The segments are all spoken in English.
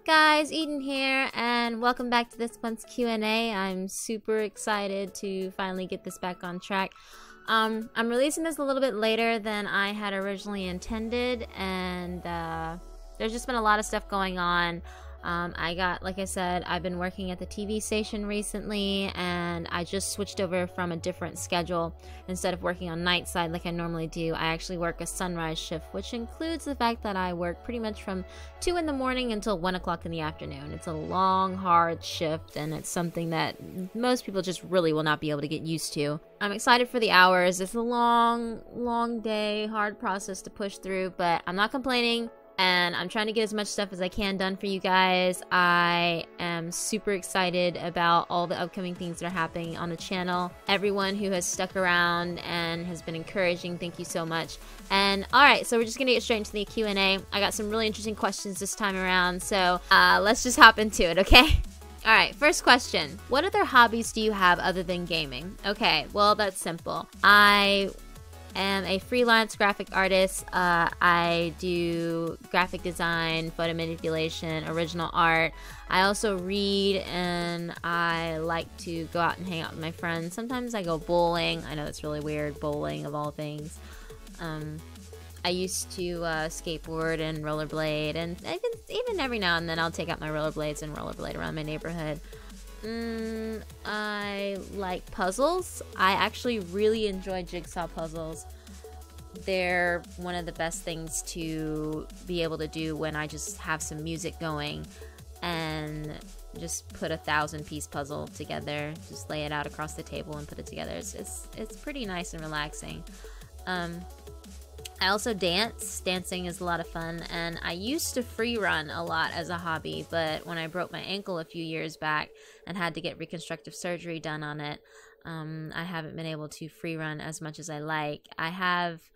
up, guys? Eden here, and welcome back to this month's Q&A. I'm super excited to finally get this back on track. I'm releasing this a little bit later than I had originally intended, and there's just been a lot of stuff going on. Like I said, I've been working at the TV station recently, and I just switched over from a different schedule. Instead of working on night side like I normally do, I actually work a sunrise shift, which includes the fact that I work pretty much from 2 in the morning until 1 o'clock in the afternoon. It's a long, hard shift, and it's something that most people just really will not be able to get used to. I'm excited for the hours. It's a long, long day, hard process to push through, but I'm not complaining. And I'm trying to get as much stuff as I can done for you guys. I am super excited about all the upcoming things that are happening on the channel. Everyone who has stuck around and has been encouraging, thank you so much. And alright, so we're just gonna get straight into the Q&A. I got some really interesting questions this time around, so let's just hop into it, okay? Alright, first question. What other hobbies do you have other than gaming? Okay, well, that's simple. I am a freelance graphic artist. I do graphic design, photo manipulation, original art. I also read, and I like to go out and hang out with my friends. Sometimes I go bowling. I know that's really weird, bowling of all things. I used to skateboard and rollerblade, and even every now and then I'll take out my rollerblades and rollerblade around my neighborhood. I like puzzles. I actually really enjoy jigsaw puzzles. They're one of the best things to be able to do when I just have some music going and just put a 1,000-piece puzzle together. Just lay it out across the table and put it together. It's pretty nice and relaxing. I also dance. Dancing is a lot of fun, and I used to free run a lot as a hobby, but when I broke my ankle a few years back and had to get reconstructive surgery done on it, I haven't been able to free run as much as I like. I've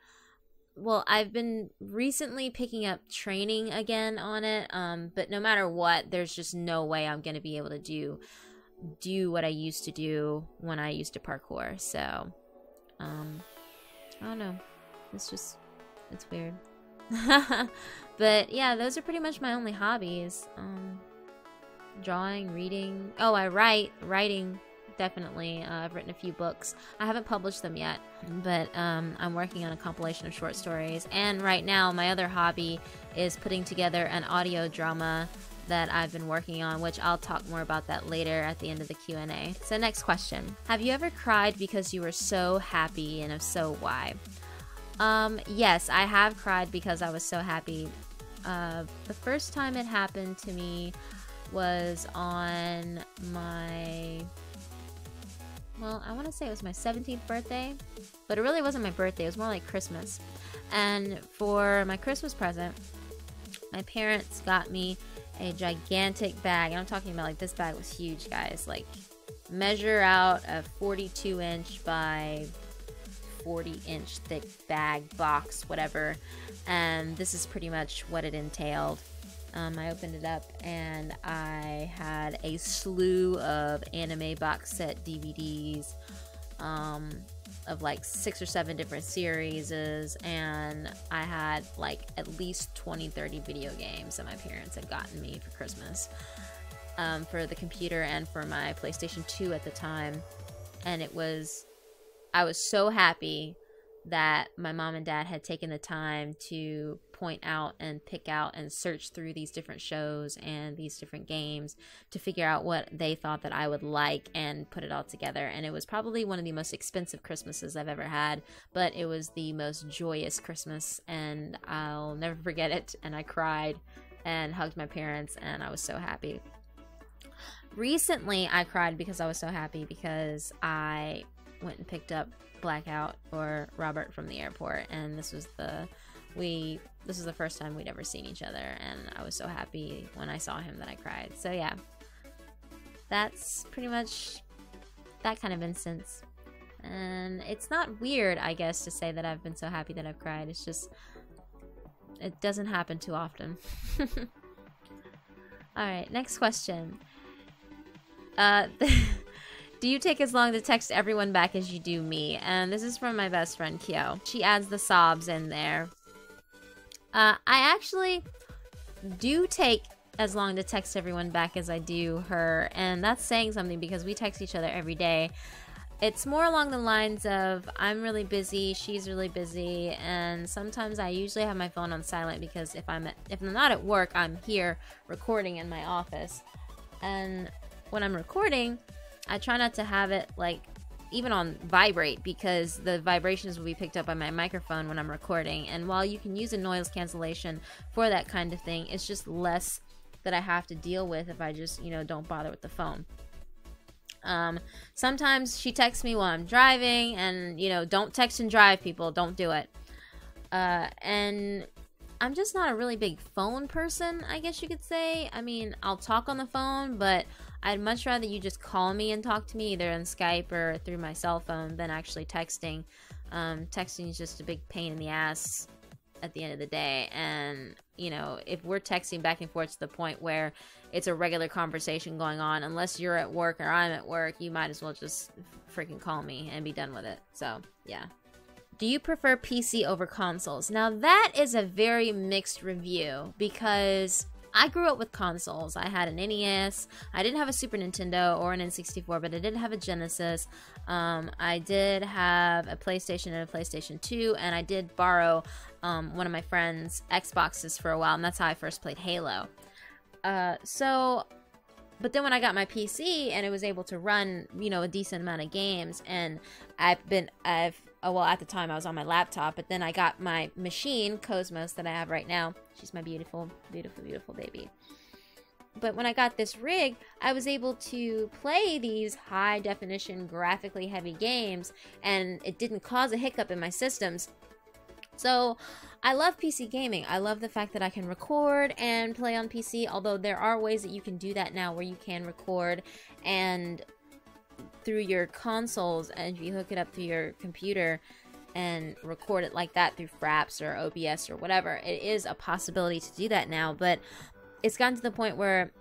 been recently picking up training again on it, but no matter what, there's just no way I'm going to be able to do what I used to do when I used to parkour, so, I don't know. It's weird. But yeah, those are pretty much my only hobbies. Drawing, reading. Oh, writing, definitely. I've written a few books. I haven't published them yet, but I'm working on a compilation of short stories. And right now, my other hobby is putting together an audio drama that I've been working on, which I'll talk more about that later at the end of the Q&A. So next question. Have you ever cried because you were so happy, and if so, why? Yes, I have cried because I was so happy. The first time it happened to me was on my, well, I want to say it was my 17th birthday, but it really wasn't my birthday. It was more like Christmas. And for my Christmas present, my parents got me a gigantic bag. And I'm talking about, like, this bag was huge, guys. Like, measure out a 42-inch by 40-inch thick bag, box, whatever, and this is pretty much what it entailed. I opened it up, and I had a slew of anime box set DVDs of like 6 or 7 different series, and I had like at least 20-30 video games that my parents had gotten me for Christmas, for the computer and for my PlayStation 2 at the time. And I was so happy that my mom and dad had taken the time to point out and pick out and search through these different shows and these different games to figure out what they thought that I would like and put it all together. And it was probably one of the most expensive Christmases I've ever had, but it was the most joyous Christmas, and I'll never forget it. And I cried and hugged my parents, and I was so happy. Recently, I cried because I was so happy because I went and picked up Blackout, or Robert, from the airport, and this was the first time we'd ever seen each other, and I was so happy when I saw him that I cried. So yeah, that's pretty much that kind of instance. And it's not weird, I guess, to say that I've been so happy that I've cried. It's just, it doesn't happen too often. Alright, next question. Do you take as long to text everyone back as you do me? And this is from my best friend, Kyo. She adds the sobs in there. I actually do take as long to text everyone back as I do her, and that's saying something because we text each other every day. It's more along the lines of I'm really busy, she's really busy, and sometimes I usually have my phone on silent because if I'm not at work, I'm here recording in my office. And when I'm recording, I try not to have it like even on vibrate because the vibrations will be picked up by my microphone when I'm recording. And while you can use a noise cancellation for that kind of thing, it's just less that I have to deal with if I just, you know, don't bother with the phone. Sometimes she texts me while I'm driving, and, you know, don't text and drive, people. Don't do it. And I'm just not a really big phone person, I guess you could say. I mean, I'll talk on the phone, but I'd much rather you just call me and talk to me either on Skype or through my cell phone than actually texting. Texting is just a big pain in the ass at the end of the day. And, you know, if we're texting back and forth to the point where it's a regular conversation going on, unless you're at work or I'm at work, you might as well just freaking call me and be done with it. So, yeah. Do you prefer PC over consoles? Now, that is a very mixed review because I grew up with consoles. I had an NES. I didn't have a Super Nintendo or an N64, but I did have a Genesis. I did have a PlayStation and a PlayStation 2, and I did borrow one of my friend's Xboxes for a while, and that's how I first played Halo. But then when I got my PC and it was able to run, you know, a decent amount of games, and well, at the time I was on my laptop, but then I got my machine, Cosmos, that I have right now. She's my beautiful, beautiful, beautiful baby. But when I got this rig, I was able to play these high definition, graphically heavy games, and it didn't cause a hiccup in my systems. So I love PC gaming. I love the fact that I can record and play on PC, although there are ways that you can do that now where you can record and through your consoles, and if you hook it up through your computer and record it like that through Fraps or OBS or whatever, it is a possibility to do that now. But it's gotten to the point where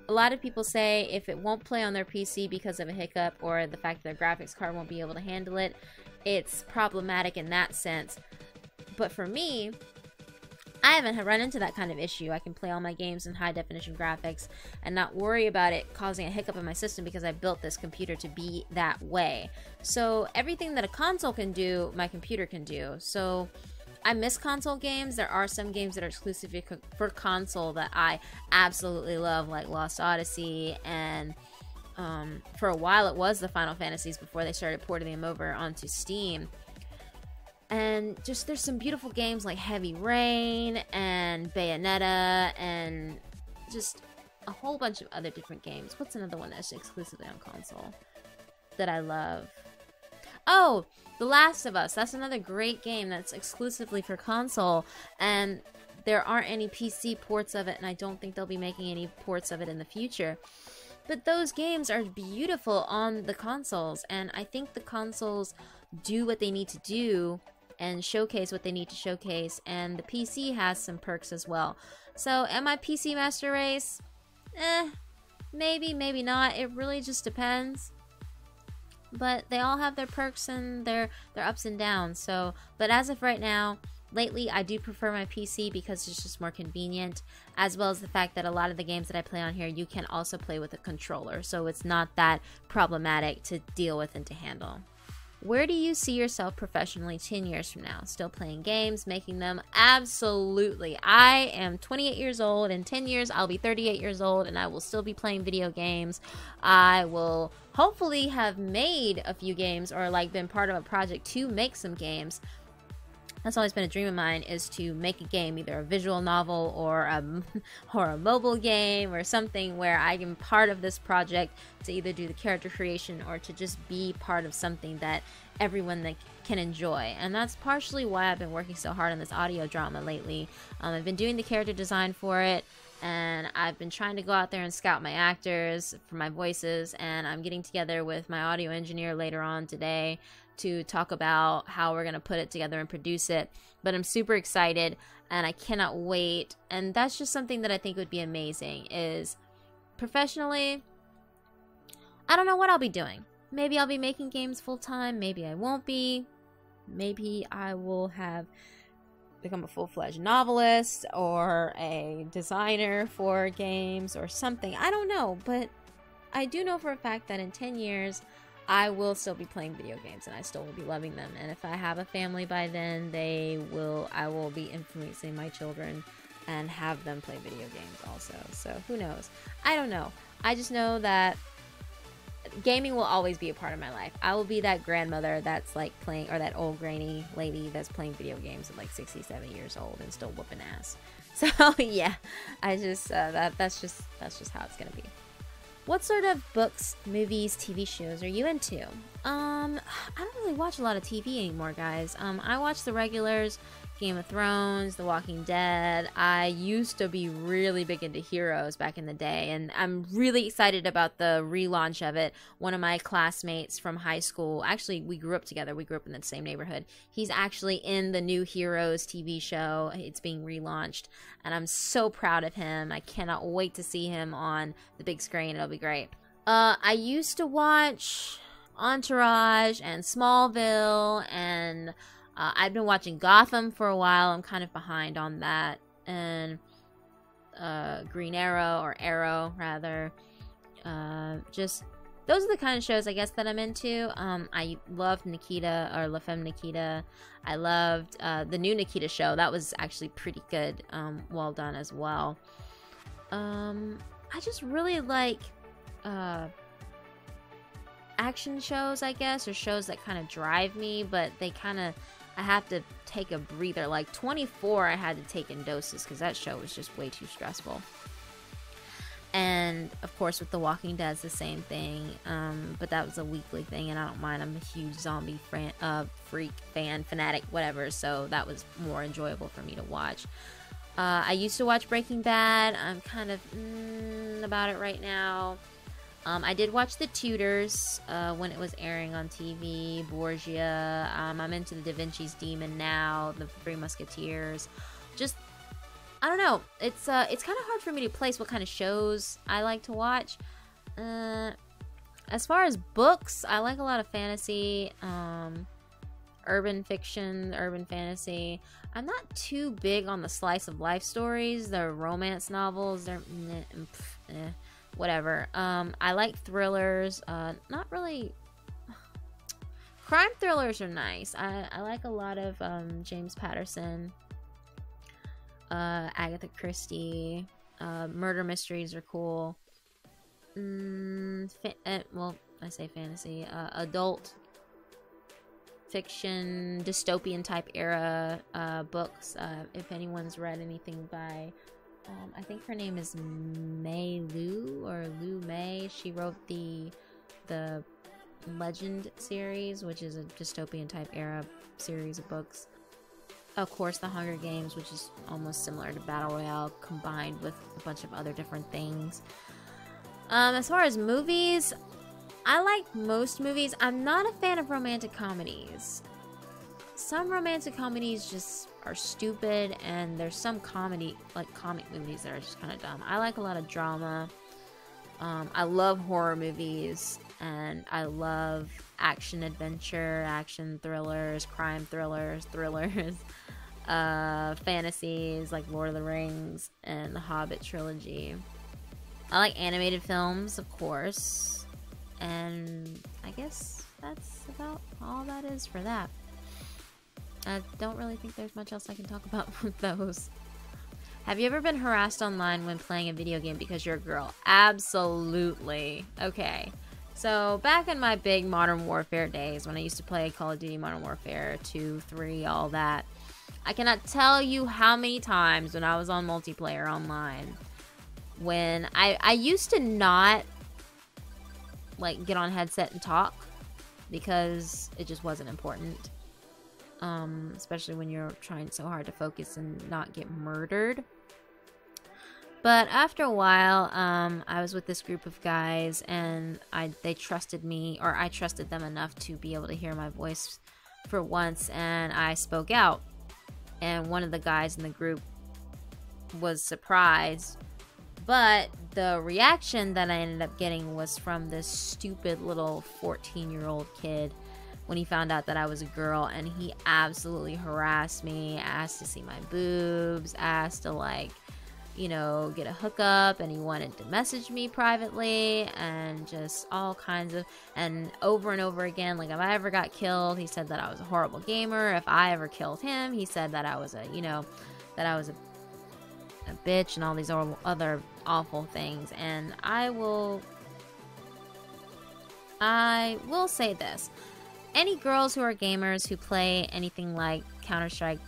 a lot of people say if it won't play on their PC because of a hiccup or the fact that their graphics card won't be able to handle it, it's problematic in that sense. But for me, I haven't run into that kind of issue. I can play all my games in high definition graphics and not worry about it causing a hiccup in my system because I built this computer to be that way. So everything that a console can do, my computer can do. So I miss console games. There are some games that are exclusive for console that I absolutely love, like Lost Odyssey, and for a while it was the Final Fantasies before they started porting them over onto Steam. And just there's some beautiful games like Heavy Rain and Bayonetta and just a whole bunch of other different games. What's another one that's exclusively on console that I love? Oh, The Last of Us. That's another great game that's exclusively for console, and there aren't any PC ports of it, and I don't think they'll be making any ports of it in the future. But those games are beautiful on the consoles, and I think the consoles do what they need to do and showcase what they need to showcase, and the PC has some perks as well. So am I PC Master Race? Maybe, maybe not. It really just depends. But they all have their perks and their ups and downs. So, but as of right now, lately I do prefer my PC because it's just more convenient, as well as the fact that a lot of the games that I play on here you can also play with a controller, so it's not that problematic to deal with and to handle. Where do you see yourself professionally 10 years from now? Still playing games, making them? Absolutely. I am 28 years old. In 10 years, I'll be 38 years old, and I will still be playing video games. I will hopefully have made a few games or like been part of a project to make some games. That's always been a dream of mine, is to make a game, either a visual novel or a mobile game or something where I am part of this project to either do the character creation or to just be part of something that everyone can enjoy. And that's partially why I've been working so hard on this audio drama lately. I've been doing the character design for it, and I've been trying to go out there and scout my actors for my voices, and I'm getting together with my audio engineer later on today to talk about how we're going to put it together and produce it. But I'm super excited and I cannot wait. And that's just something that I think would be amazing. Is professionally, I don't know what I'll be doing. Maybe I'll be making games full time. Maybe I won't be. Maybe I will have become a full-fledged novelist or a designer for games or something. I don't know, but I do know for a fact that in 10 years, I will still be playing video games and I still will be loving them. And if I have a family by then, I will be influencing my children and have them play video games also. So who knows? I don't know. I just know that gaming will always be a part of my life. I will be that grandmother that's like playing, or that old granny lady that's playing video games at like 67 years old and still whooping ass. So yeah, I just that's just how it's gonna be. What sort of books, movies, TV shows are you into? I don't really watch a lot of TV anymore, guys. I watch the regulars, Game of Thrones, The Walking Dead. I used to be really big into Heroes back in the day, and I'm really excited about the relaunch of it. One of my classmates from high school, actually, we grew up together. We grew up in the same neighborhood. He's actually in the new Heroes TV show. It's being relaunched, and I'm so proud of him. I cannot wait to see him on the big screen. It'll be great. I used to watch Entourage and Smallville, and I've been watching Gotham for a while. I'm kind of behind on that. And Green Arrow, or Arrow, rather. Just, those are the kind of shows, I guess, that I'm into. I loved Nikita, or La Femme Nikita. I loved the new Nikita show. That was actually pretty good. Well done as well. I just really like action shows, I guess, or shows that kind of drive me, but they kind of, I have to take a breather. Like 24, I had to take in doses because that show was just way too stressful. And of course, with The Walking Dead, it's the same thing. But that was a weekly thing, and I don't mind. I'm a huge zombie freak, fan, fanatic, whatever. So that was more enjoyable for me to watch. I used to watch Breaking Bad. I'm kind of about it right now. I did watch The Tudors when it was airing on TV, Borgia. I'm into the Da Vinci's Demon now, The Three Musketeers. Just, I don't know. It's kind of hard for me to place what kind of shows I like to watch. As far as books, I like a lot of fantasy, urban fiction, urban fantasy. I'm not too big on the slice of life stories. The romance novels, they're whatever. I like thrillers. Not really. Crime thrillers are nice. I like a lot of James Patterson, Agatha Christie. Murder mysteries are cool. Well, I say fantasy. Adult fiction, dystopian type era books. If anyone's read anything by I think her name is Mei Lu, or Lu Mei. She wrote the Legend series, which is a dystopian type era series of books. Of course, The Hunger Games, which is almost similar to Battle Royale combined with a bunch of other different things. As far as movies, I like most movies. I'm not a fan of romantic comedies. Some romantic comedies just are stupid, and there's some comedy, like comic movies, that are just kind of dumb. I like a lot of drama. I love horror movies, and I love action adventure, action thrillers, crime thrillers, fantasies like Lord of the Rings and the Hobbit trilogy. I like animated films, of course, and I guess that's about all that is for that. I don't really think there's much else I can talk about with those. Have you ever been harassed online when playing a video game because you're a girl? Absolutely. Okay. So, back in my big Modern Warfare days, when I used to play Call of Duty Modern Warfare 2, 3, all that, I cannot tell you how many times when I was on multiplayer online, when I used to not, like, get on headset and talk, because it just wasn't important. Especially when you're trying so hard to focus and not get murdered. But after a while, I was with this group of guys, and they trusted me, or I trusted them enough to be able to hear my voice for once, and I spoke out. And one of the guys in the group was surprised, but the reaction that I ended up getting was from this stupid little 14-year-old kid when he found out that I was a girl, and he absolutely harassed me, asked to see my boobs, asked to, like, you know, get a hookup, and he wanted to message me privately, and just all kinds of, and over again, like, if I ever got killed, he said that I was a horrible gamer. If I ever killed him, he said that I was a, you know, that I was a bitch and all these other awful things. And I will say this: any girls who are gamers who play anything like Counter-Strike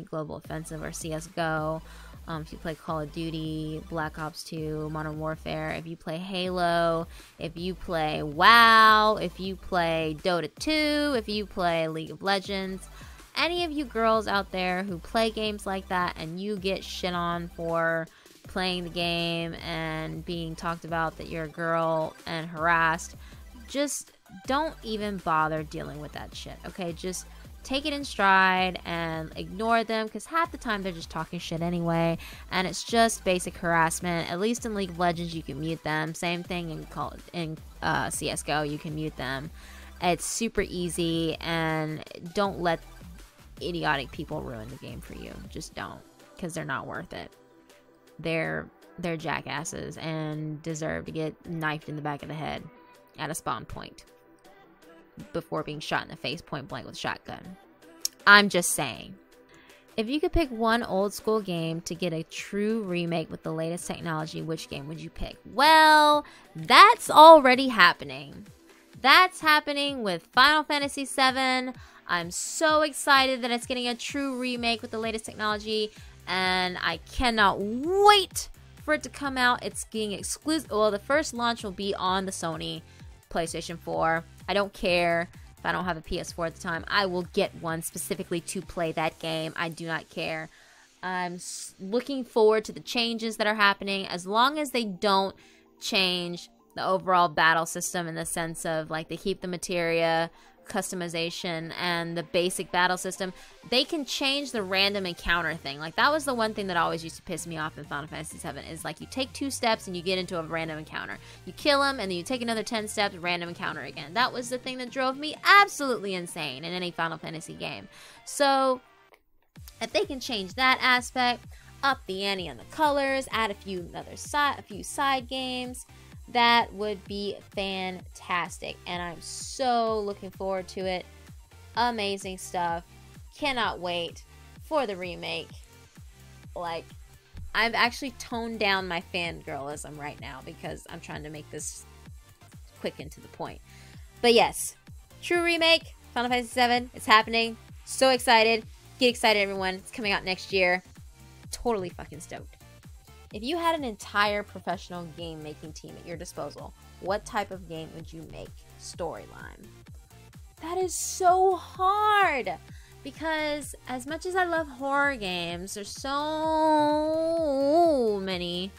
Global Offensive or CSGO, if you play Call of Duty, Black Ops 2, Modern Warfare, if you play Halo, if you play WoW, if you play Dota 2, if you play League of Legends, any of you girls out there who play games like that and you get shit on for playing the game and being talked about that you're a girl and harassed, just don't even bother dealing with that shit, okay? Just take it in stride and ignore them, because half the time they're just talking shit anyway, and it's just basic harassment. At least in League of Legends you can mute them. Same thing in CSGO, you can mute them. It's super easy, and don't let idiotic people ruin the game for you. Just don't, because they're not worth it. They're jackasses and deserve to get knifed in the back of the head at a spawn point before being shot in the face point blank with a shotgun. I'm just saying. If you could pick one old school game to get a true remake with the latest technology, which game would you pick? Well, that's already happening. That's happening with Final Fantasy VII. I'm so excited that it's getting a true remake with the latest technology, and I cannot wait for it to come out. It's being exclusive. Well, the first launch will be on the Sony PlayStation 4. I don't care if I don't have a PS4 at the time. I will get one specifically to play that game. I do not care. I'm looking forward to the changes that are happening, as long as they don't change the overall battle system in the sense of, like, they keep the materia customization and the basic battle system. They can change the random encounter thing. Like, that was the one thing that always used to piss me off in Final Fantasy VII, is like, you take 2 steps and you get into a random encounter. You kill him and then you take another 10 steps, random encounter again. That was the thing that drove me absolutely insane in any Final Fantasy game. So if they can change that aspect, up the ante on the colors, add a few side games, that would be fantastic, and I'm so looking forward to it. Amazing stuff. Cannot wait for the remake. Like, I've actually toned down my fangirlism right now because I'm trying to make this quick and to the point. But yes, true remake, Final Fantasy VII, it's happening. So excited. Get excited, everyone. It's coming out next year. Totally fucking stoked. If you had an entire professional game making team at your disposal, what type of game would you make? Storyline. That is so hard, because as much as I love horror games, there's so many,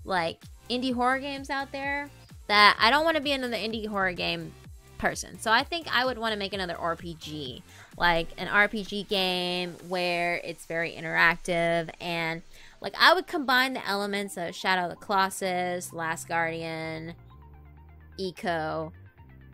like, indie horror games out there that I don't want to be another indie horror game person. So I think I would want to make another RPG, like an RPG game where it's very interactive, and like, I would combine the elements of Shadow of the Colossus, Last Guardian, Eco,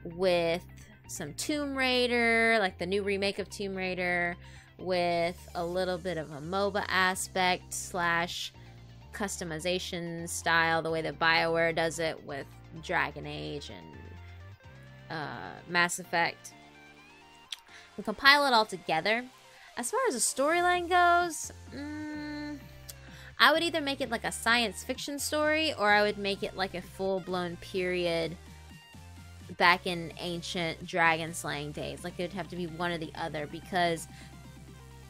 with some Tomb Raider, like the new remake of Tomb Raider, with a little bit of a MOBA aspect / customization style, the way that BioWare does it with Dragon Age and Mass Effect. We compile it all together. As far as the storyline goes, I would either make it like a science fiction story, or I would make it like a full-blown period back in ancient dragon slaying days. Like, it would have to be one or the other, because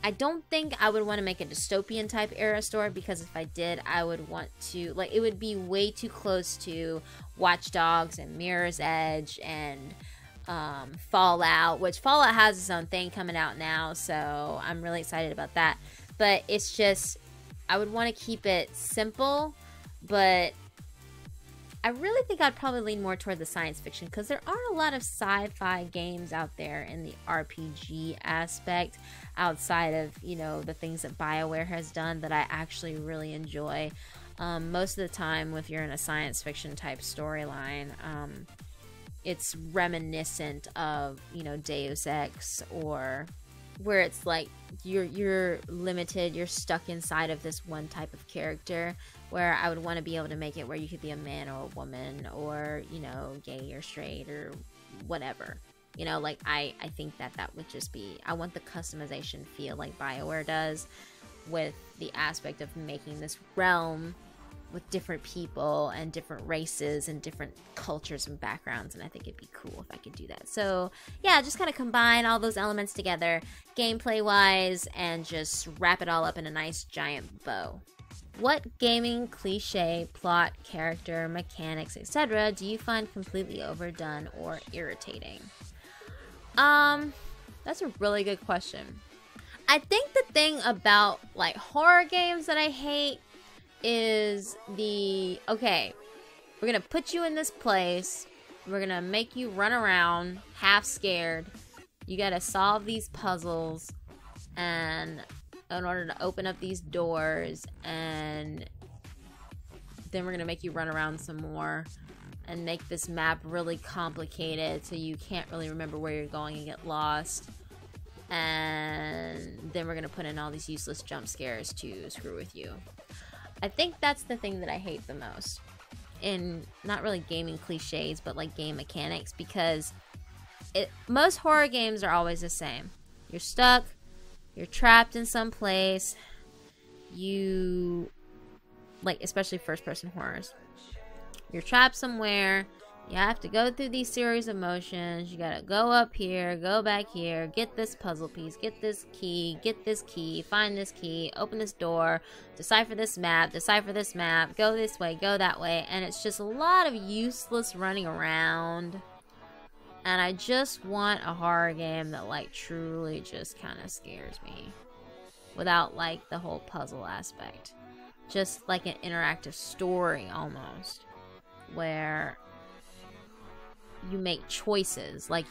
I don't think I would want to make a dystopian type era story, because if I did, I would want to, like, it would be way too close to Watch Dogs and Mirror's Edge and Fallout, which Fallout has its own thing coming out now, so I'm really excited about that. But it's just, I would want to keep it simple, but I really think I'd probably lean more toward the science fiction, because there aren't a lot of sci-fi games out there in the RPG aspect outside of, you know, the things that BioWare has done that I actually really enjoy. Most of the time, if you're in a science fiction type storyline, it's reminiscent of, you know, Deus Ex, or where it's like you're limited, you're stuck inside of this one type of character, where I would want to be able to make it where you could be a man or a woman, or, you know, gay or straight or whatever. You know, like I think that would just be, I want the customization feel like BioWare does, with the aspect of making this realm with different people and different races and different cultures and backgrounds, and I think it'd be cool if I could do that. So yeah, just kind of combine all those elements together gameplay wise and just wrap it all up in a nice giant bow. What gaming cliche, plot, character, mechanics, etc. do you find completely overdone or irritating? That's a really good question. I think the thing about like horror games that I hate is okay, we're gonna put you in this place, we're gonna make you run around half scared, you gotta solve these puzzles, and in order to open up these doors, and then we're gonna make you run around some more and make this map really complicated so you can't really remember where you're going and get lost, and then we're gonna put in all these useless jump scares to screw with you. I think that's the thing that I hate the most in, not really gaming cliches, but like game mechanics, because most horror games are always the same. You're stuck, you're trapped in some place, you, like, especially first-person horrors. You're trapped somewhere, you have to go through these series of motions, you gotta go up here, go back here, get this puzzle piece, get this key, find this key, open this door, decipher this map, go this way, go that way, and it's just a lot of useless running around. And I just want a horror game that, like, truly just kind of scares me, without, like, the whole puzzle aspect. Just like an interactive story, almost, where you make choices, like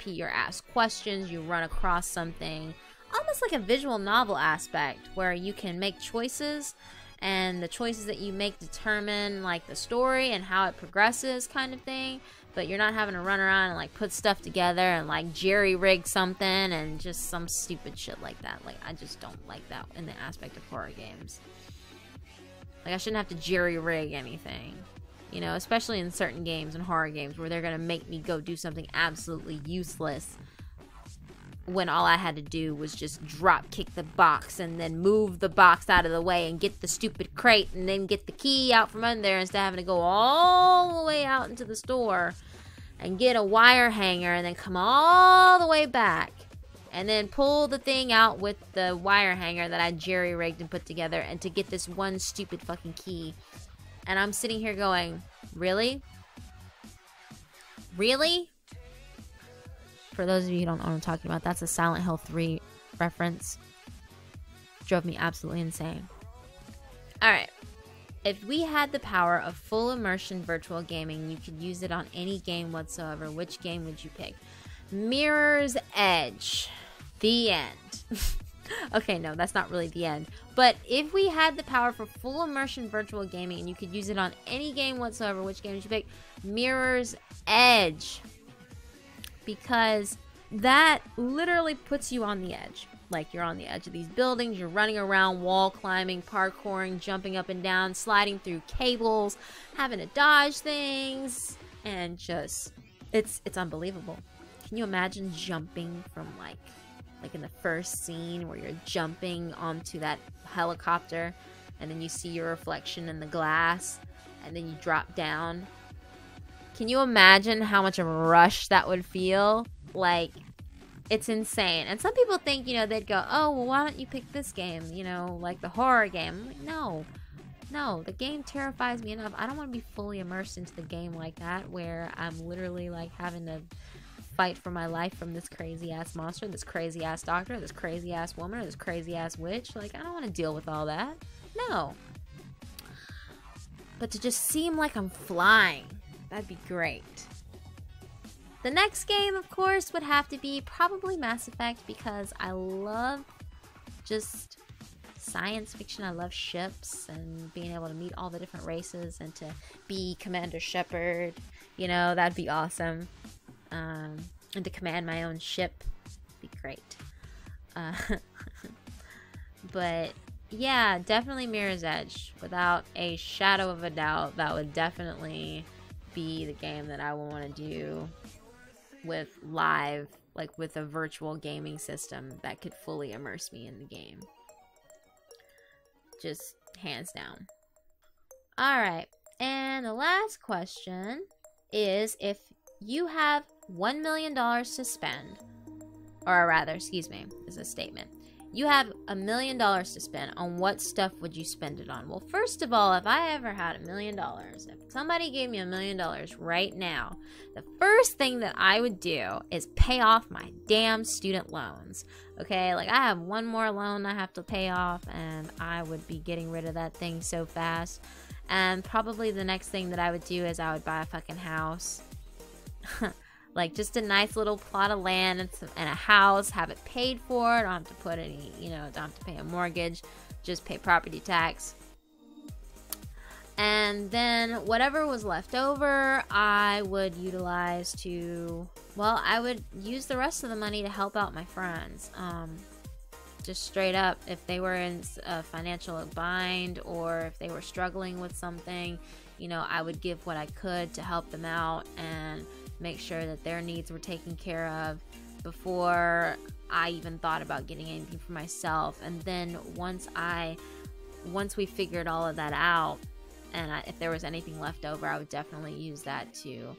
you're asked questions, you run across something, almost like a visual novel aspect, where you can make choices, and the choices that you make determine, like, the story and how it progresses, kind of thing, but you're not having to run around and, like, put stuff together and, like, jerry-rig something and just some stupid shit like that. Like, I just don't like that in the aspect of horror games. Like, I shouldn't have to jerry-rig anything. You know, especially in certain games and horror games where they're gonna make me go do something absolutely useless, when all I had to do was just drop kick the box and then move the box out of the way and get the stupid crate and then get the key out from under there, instead of having to go all the way out into the store and get a wire hanger and then come all the way back and then pull the thing out with the wire hanger that I jerry-rigged and put together, and to get this one stupid fucking key. And I'm sitting here going, really? Really? For those of you who don't know what I'm talking about, that's a Silent Hill 3 reference. Drove me absolutely insane. Alright. If we had the power of full immersion virtual gaming, you could use it on any game whatsoever, which game would you pick? Mirror's Edge. The end. Okay, no, that's not really the end. But if we had the power for full immersion virtual gaming and you could use it on any game whatsoever, which game would you pick? Mirror's Edge. Because that literally puts you on the edge. Like, you're on the edge of these buildings, you're running around, wall climbing, parkouring, jumping up and down, sliding through cables, having to dodge things, and just, it's unbelievable. Can you imagine jumping from, like in the first scene where you're jumping onto that helicopter and then you see your reflection in the glass and then you drop down? Can you imagine how much of a rush that would feel? Like, it's insane. And some people think, you know, they'd go, oh, well, why don't you pick this game? You know, like the horror game. I'm like, no. No, the game terrifies me enough. I don't want to be fully immersed into the game like that, where I'm literally, like, having to fight for my life from this crazy-ass monster, this crazy-ass doctor, this crazy-ass woman, or this crazy-ass witch. Like, I don't want to deal with all that. No. But to just seem like I'm flying, that'd be great. The next game, of course, would have to be probably Mass Effect, because I love just science fiction. I love ships and being able to meet all the different races and to be Commander Shepard. You know, that'd be awesome. And to command my own ship would be great. But yeah, definitely Mirror's Edge. Without a shadow of a doubt, that would definitely be the game that I would want to do with live, like with a virtual gaming system that could fully immerse me in the game. Just hands down. Alright, and the last question is, if you have $1 million to spend, or rather, excuse me, is a statement. You have $1 million to spend. On what stuff would you spend it on? Well, first of all, if I ever had $1 million, if somebody gave me $1 million right now, the first thing that I would do is pay off my damn student loans. Okay, like I have one more loan I have to pay off, and I would be getting rid of that thing so fast. And probably the next thing that I would do is I would buy a fucking house. Like just a nice little plot of land and a house, have it paid for. Don't have to put any, you know, don't have to pay a mortgage, just pay property tax. And then whatever was left over, I would utilize to, well, I would use the rest of the money to help out my friends. Just straight up, if they were in a financial bind or if they were struggling with something, you know, I would give what I could to help them out and make sure that their needs were taken care of before I even thought about getting anything for myself. And then once we figured all of that out, and if there was anything left over, I would definitely use that to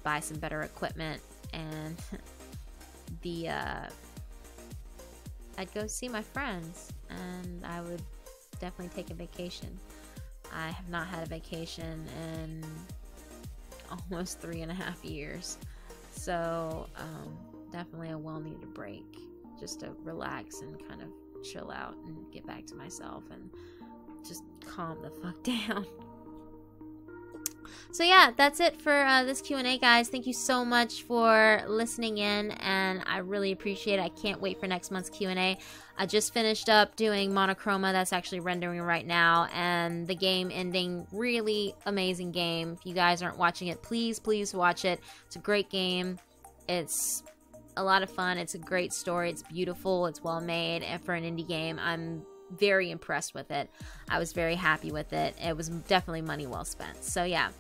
buy some better equipment, and I'd go see my friends, and I would definitely take a vacation. I have not had a vacation in almost 3.5 years, so definitely a well-needed break, just to relax and kind of chill out and get back to myself and just calm the fuck down. So yeah, that's it for this Q&A, guys. Thank you so much for listening in, and I really appreciate it. I can't wait for next month's Q&A. I just finished up doing Monochroma. That's actually rendering right now, and the game ending. Really amazing game. If you guys aren't watching it, please watch it. It's a great game. It's a lot of fun. It's a great story. It's beautiful. It's well made, and for an indie game, I'm very impressed with it. I was very happy with it. It was definitely money well spent. So yeah.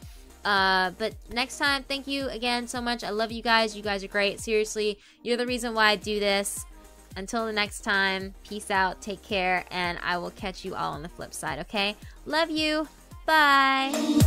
But next time, thank you again so much. I love you guys. You guys are great. Seriously, you're the reason why I do this. Until the next time, peace out, take care, and I will catch you all on the flip side, okay? Love you. Bye.